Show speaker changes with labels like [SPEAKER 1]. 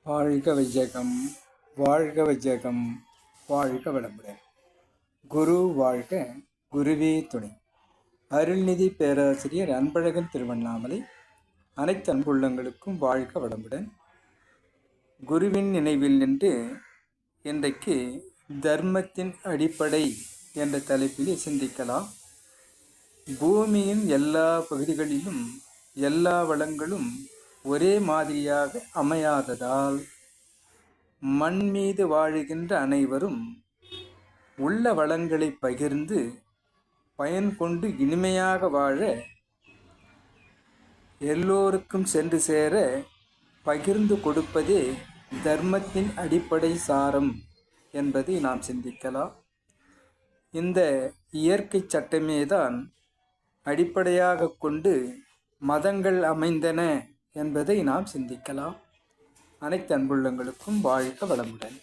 [SPEAKER 1] வாழ்க வையகம், வாழ்க வையகம், வாழ்க வளமுடன். குரு வாழ்க, குருவே துணை. அருள்நிதி பேராசிரியர் அன்பழகன் திருவண்ணாமலை. அனைத்து அன்புள்ளங்களுக்கும் வாழ்க வளமுடன். குருவின் நினைவில் நின்று இன்றைக்கு தர்மத்தின் அடிப்படை என்ற தலைப்பில் சிந்திக்கலாம். பூமியின் எல்லா பகுதிகளிலும் எல்லா வளங்களும் ஒரே மாதிரியாக அமையாததால் மண் மீது வாழுகின்ற அனைவரும் உள்ள வளங்களை பகிர்ந்து பயன் கொண்டு இனிமையாக வாழ எல்லோருக்கும் சென்று சேர பகிர்ந்து கொடுப்பதே தர்மத்தின் அடிப்படை சாரம் என்பதை நாம் சிந்திக்கலாம். இந்த இயற்கை சட்டமேதான் அடிப்படையாக கொண்டு மதங்கள் அமைந்தன என்பதை நாம் சிந்திக்கலாம். அனைத்து அன்புள்ளங்களுக்கும் வாழ்க வளமுடன்.